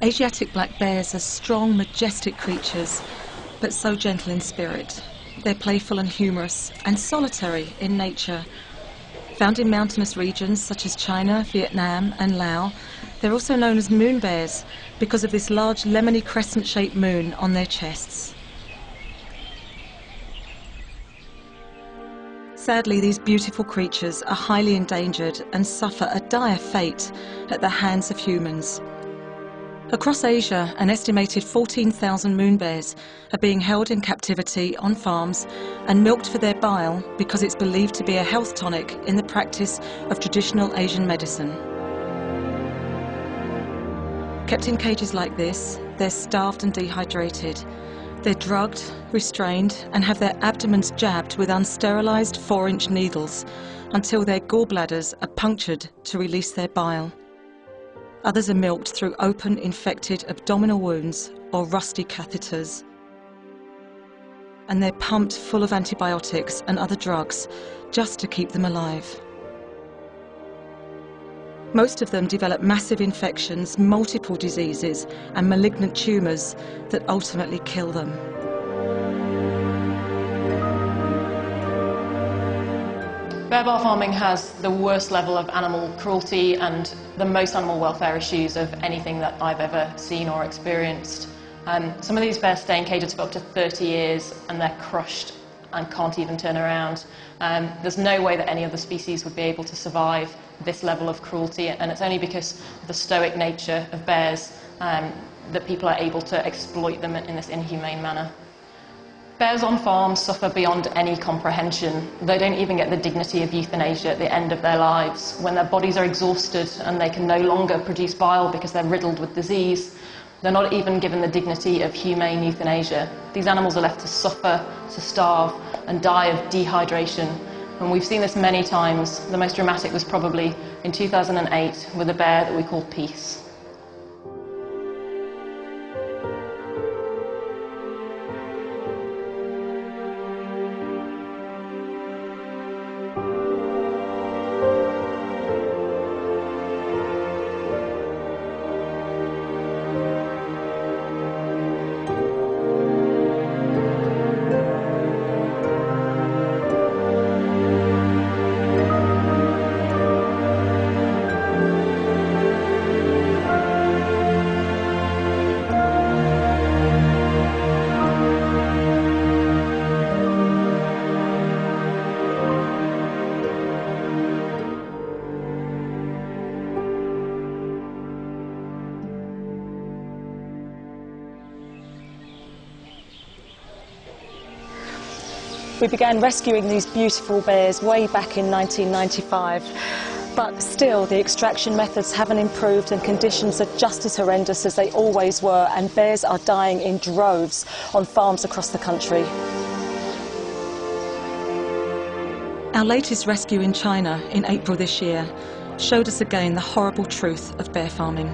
Asiatic black bears are strong, majestic creatures, but so gentle in spirit. They're playful and humorous, and solitary in nature. Found in mountainous regions such as China, Vietnam and Laos, they're also known as moon bears because of this large lemony crescent-shaped moon on their chests. Sadly, these beautiful creatures are highly endangered and suffer a dire fate at the hands of humans. Across Asia, an estimated 14,000 moon bears are being held in captivity on farms and milked for their bile because it's believed to be a health tonic in the practice of traditional Asian medicine. Kept in cages like this, they're starved and dehydrated. They're drugged, restrained, and have their abdomens jabbed with unsterilised 4-inch needles until their gallbladders are punctured to release their bile. Others are milked through open, infected abdominal wounds or rusty catheters. And they're pumped full of antibiotics and other drugs just to keep them alive. Most of them develop massive infections, multiple diseases, and malignant tumours that ultimately kill them. Bear farming has the worst level of animal cruelty and the most animal welfare issues of anything that I've ever seen or experienced. Some of these bears stay in cages for up to 30 years and they're crushed and can't even turn around. There's no way that any other species would be able to survive this level of cruelty, and it's only because of the stoic nature of bears that people are able to exploit them in this inhumane manner. Bears on farms suffer beyond any comprehension. They don't even get the dignity of euthanasia at the end of their lives. When their bodies are exhausted and they can no longer produce bile because they're riddled with disease, they're not even given the dignity of humane euthanasia. These animals are left to suffer, to starve, and die of dehydration. And we've seen this many times. The most dramatic was probably in 2008 with a bear that we called Peace. We began rescuing these beautiful bears way back in 1995, but still the extraction methods haven't improved and conditions are just as horrendous as they always were, and bears are dying in droves on farms across the country. Our latest rescue in China in April this year showed us again the horrible truth of bear farming.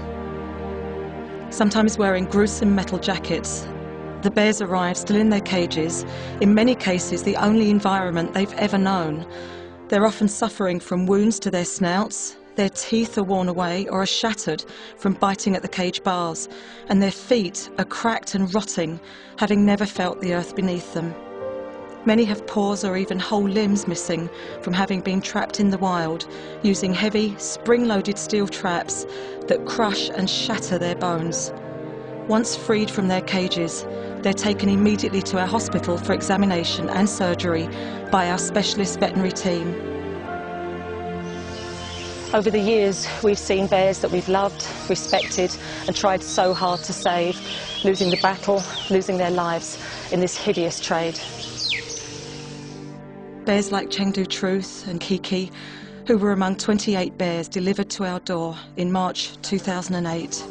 Sometimes wearing gruesome metal jackets, the bears arrive still in their cages, in many cases the only environment they've ever known. They're often suffering from wounds to their snouts, their teeth are worn away or are shattered from biting at the cage bars, and their feet are cracked and rotting, having never felt the earth beneath them. Many have paws or even whole limbs missing from having been trapped in the wild, using heavy, spring-loaded steel traps that crush and shatter their bones. Once freed from their cages, they're taken immediately to our hospital for examination and surgery by our specialist veterinary team. Over the years, we've seen bears that we've loved, respected, and tried so hard to save, losing the battle, losing their lives in this hideous trade. Bears like Chengdu Truth and Kiki, who were among 28 bears delivered to our door in March 2008.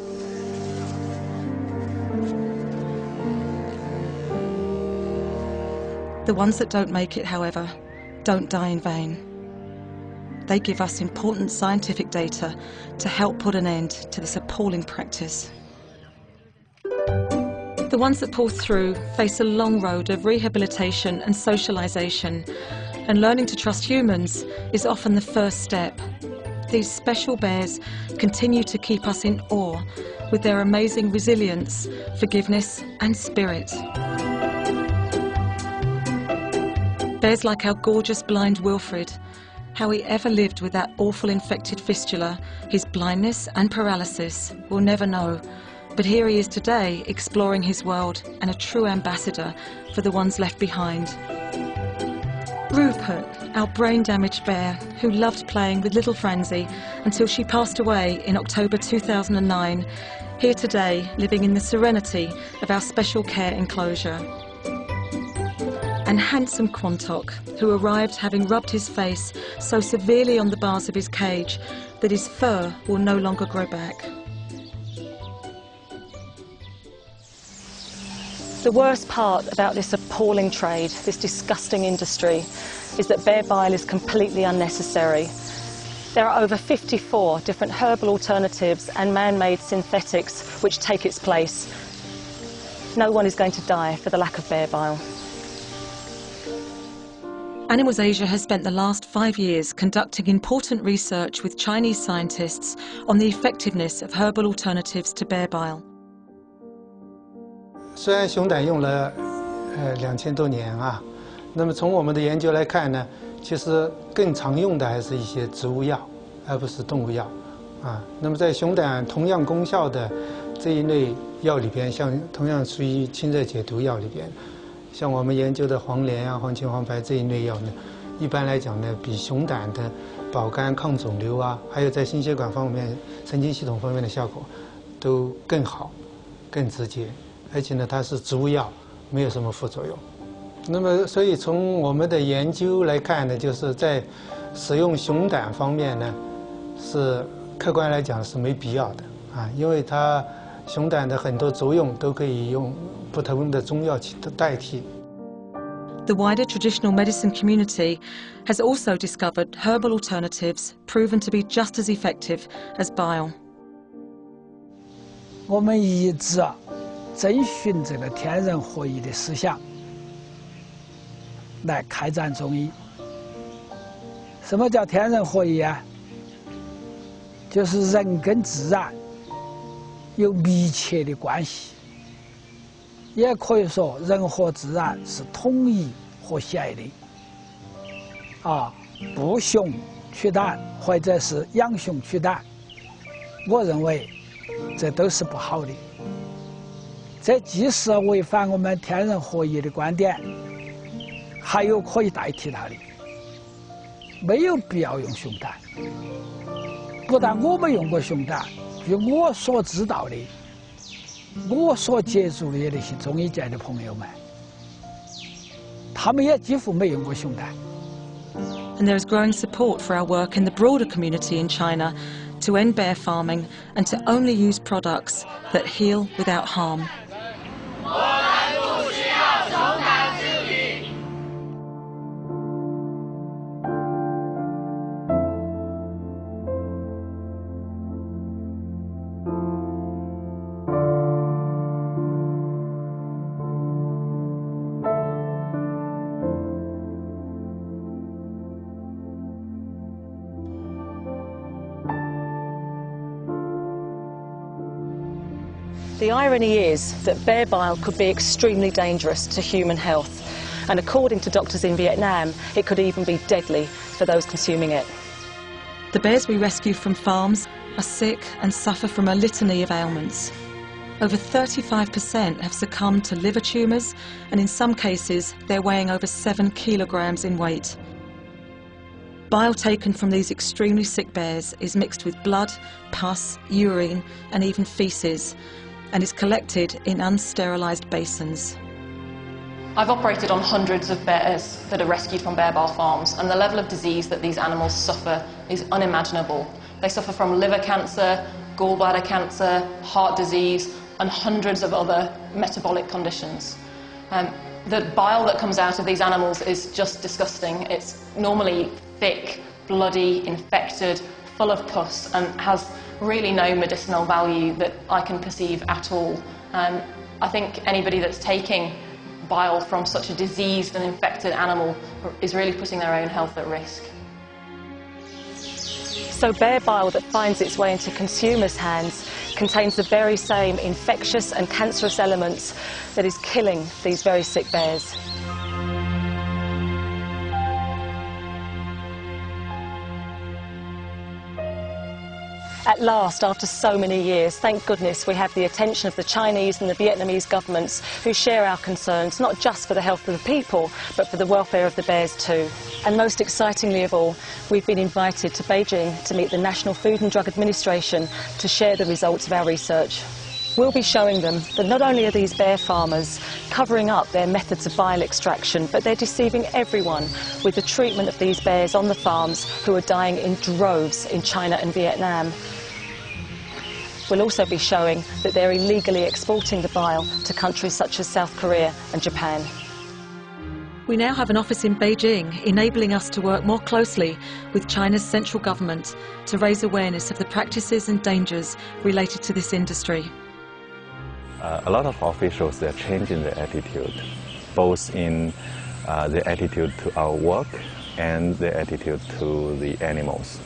The ones that don't make it, however, don't die in vain. They give us important scientific data to help put an end to this appalling practice. The ones that pull through face a long road of rehabilitation and socialisation, and learning to trust humans is often the first step. these special bears continue to keep us in awe with their amazing resilience, forgiveness and spirit. Bears like our gorgeous blind Wilfred. How he ever lived with that awful infected fistula, his blindness and paralysis, we'll never know. But here he is today, exploring his world and a true ambassador for the ones left behind. Rupert, our brain-damaged bear, who loved playing with little Francie until she passed away in October 2009, here today, living in the serenity of our special care enclosure. And handsome Quantock, who arrived having rubbed his face so severely on the bars of his cage that his fur will no longer grow back. The worst part about this appalling trade, this disgusting industry, is that bear bile is completely unnecessary. There are over 54 different herbal alternatives and man-made synthetics which take its place. No one is going to die for the lack of bear bile. Animals Asia has spent the last 5 years conducting important research with Chinese scientists on the effectiveness of herbal alternatives to bear bile. 虽然熊胆用了2000多年啊，那么从我们的研究来看呢，其实更常用的还是一些植物药，而不是动物药啊。那么在熊胆同样功效的这一类药里边，像同样属于清热解毒药里边，像我们研究的黄连啊、黄芩、黄白这一类药呢，一般来讲呢，比熊胆的保肝、抗肿瘤啊，还有在心血管方面、神经系统方面的效果都更好、更直接。 而且呢，它是植物药，没有什么副作用。那么，所以从我们的研究来看呢，就是在使用熊胆方面呢，是客观来讲是没必要的啊，因为它熊胆的很多作用都可以用不同的中药去代替。 The wider traditional medicine community has also discovered herbal alternatives proven to be just as effective as bile. 我们一直遵循这个天人合一的思想来开展中医。什么叫天人合一啊？就是人跟自然有密切的关系，也可以说人和自然是统一和谐的。啊，不熊取胆或者是养熊取胆，我认为这都是不好的。 这既是违反我们天人合一的观点，还有可以代替它的，没有必要用熊胆。不但我没用过熊胆，据我所知道的，我所接触的那些中医界的朋友们，他们也几乎没用过熊胆。 And there is growing support for our work in the broader community in China to end bear farming and to only use products that heal without harm. The irony is that bear bile could be extremely dangerous to human health, and according to doctors in Vietnam, it could even be deadly for those consuming it. The bears we rescue from farms are sick and suffer from a litany of ailments. Over 35% have succumbed to liver tumours, and in some cases they're weighing over 7 kilograms in weight. Bile taken from these extremely sick bears is mixed with blood, pus, urine and even faeces, and is collected in unsterilised basins. I've operated on hundreds of bears that are rescued from bear bile farms, and the level of disease that these animals suffer is unimaginable. They suffer from liver cancer, gallbladder cancer, heart disease and hundreds of other metabolic conditions. The bile that comes out of these animals is just disgusting. It's normally thick, bloody, infected, full of pus and has really no medicinal value that I can perceive at all. I think anybody that's taking bile from such a diseased and infected animal is really putting their own health at risk. So bear bile that finds its way into consumers' hands contains the very same infectious and cancerous elements that is killing these very sick bears. At last, after so many years, thank goodness we have the attention of the Chinese and the Vietnamese governments who share our concerns, not just for the health of the people, but for the welfare of the bears too. And most excitingly of all, we've been invited to Beijing to meet the National Food and Drug Administration to share the results of our research. We'll be showing them that not only are these bear farmers covering up their methods of bile extraction, but they're deceiving everyone with the treatment of these bears on the farms who are dying in droves in China and Vietnam. We'll also be showing that they're illegally exporting the bile to countries such as South Korea and Japan. We now have an office in Beijing, enabling us to work more closely with China's central government to raise awareness of the practices and dangers related to this industry. A lot of officials, they're changing their attitude, both in their attitude to our work and their attitude to the animals.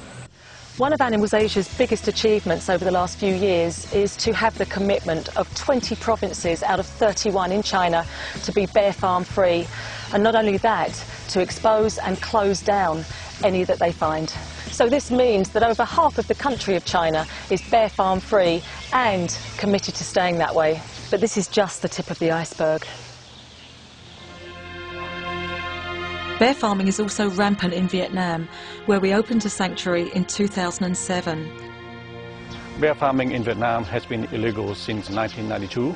One of Animals Asia's biggest achievements over the last few years is to have the commitment of 20 provinces out of 31 in China to be bear farm free, and not only that, to expose and close down any that they find. So this means that over half of the country of China is bear farm free and committed to staying that way. But this is just the tip of the iceberg. Bear farming is also rampant in Vietnam, where we opened a sanctuary in 2007. Bear farming in Vietnam has been illegal since 1992.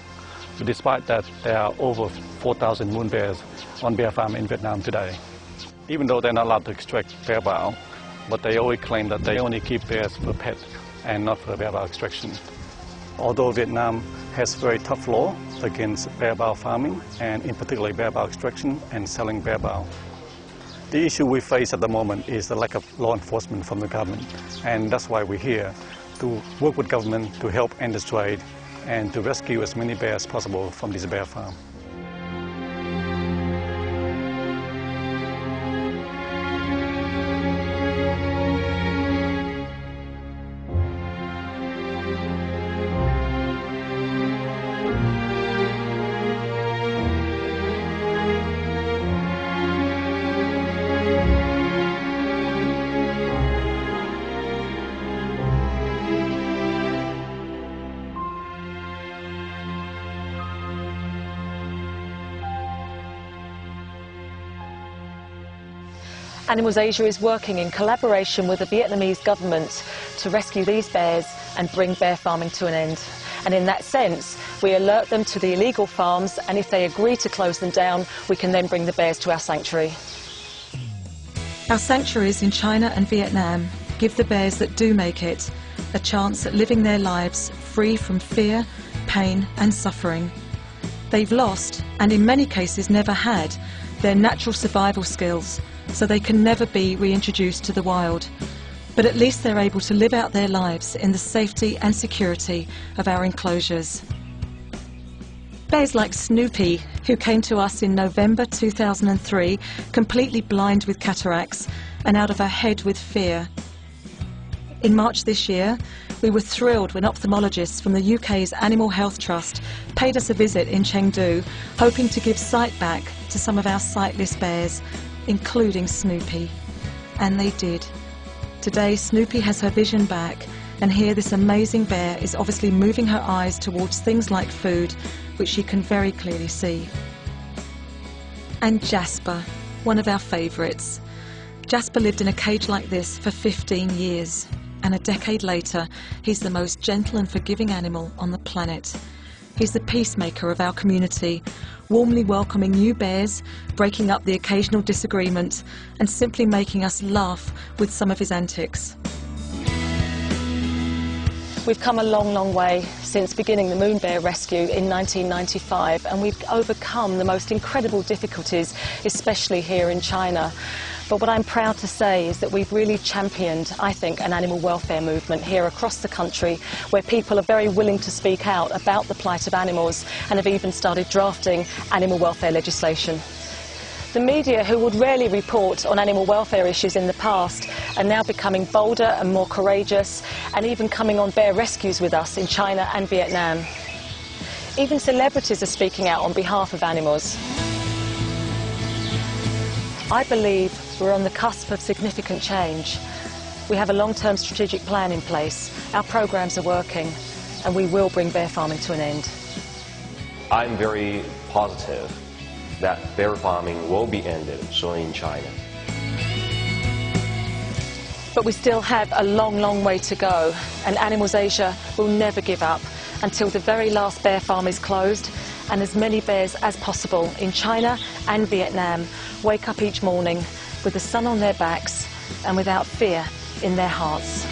But despite that, there are over 4,000 moon bears on bear farm in Vietnam today. Even though they're not allowed to extract bear bile, but they always claim that they only keep bears for pet and not for bear bile extraction. Although Vietnam has very tough law against bear bile farming, and in particular bear bile extraction and selling bear bile. The issue we face at the moment is the lack of law enforcement from the government, and that's why we're here to work with government to help end this trade and to rescue as many bears as possible from this bear farm. Animals Asia is working in collaboration with the Vietnamese government to rescue these bears and bring bear farming to an end. And in that sense, we alert them to the illegal farms, and if they agree to close them down, we can then bring the bears to our sanctuary. Our sanctuaries in China and Vietnam give the bears that do make it a chance at living their lives free from fear, pain and suffering. They've lost, and in many cases never had, their natural survival skills, so they can never be reintroduced to the wild. But at least they're able to live out their lives in the safety and security of our enclosures. Bears like Snoopy, who came to us in November 2003, completely blind with cataracts and out of her head with fear. In March this year, we were thrilled when ophthalmologists from the UK's Animal Health Trust paid us a visit in Chengdu, hoping to give sight back to some of our sightless bears, including Snoopy. And they did. Today, Snoopy has her vision back, and here this amazing bear is obviously moving her eyes towards things like food, which she can very clearly see. And Jasper, one of our favourites. Jasper lived in a cage like this for 15 years, and a decade later, he's the most gentle and forgiving animal on the planet. He's the peacemaker of our community, warmly welcoming new bears, breaking up the occasional disagreement, and simply making us laugh with some of his antics. We've come a long, long way since beginning the moon bear rescue in 1995, and we've overcome the most incredible difficulties, especially here in China. But what I'm proud to say is that we've really championed, I think, an animal welfare movement here across the country, where people are very willing to speak out about the plight of animals and have even started drafting animal welfare legislation. The media, who would rarely report on animal welfare issues in the past, are now becoming bolder and more courageous, and even coming on bear rescues with us in China and Vietnam. Even celebrities are speaking out on behalf of animals. I believe we're on the cusp of significant change. We have a long-term strategic plan in place, our programs are working, and we will bring bear farming to an end. I'm very positive that bear farming will be ended soon in China. But we still have a long, long way to go, and Animals Asia will never give up until the very last bear farm is closed and as many bears as possible in China and Vietnam wake up each morning with the sun on their backs and without fear in their hearts.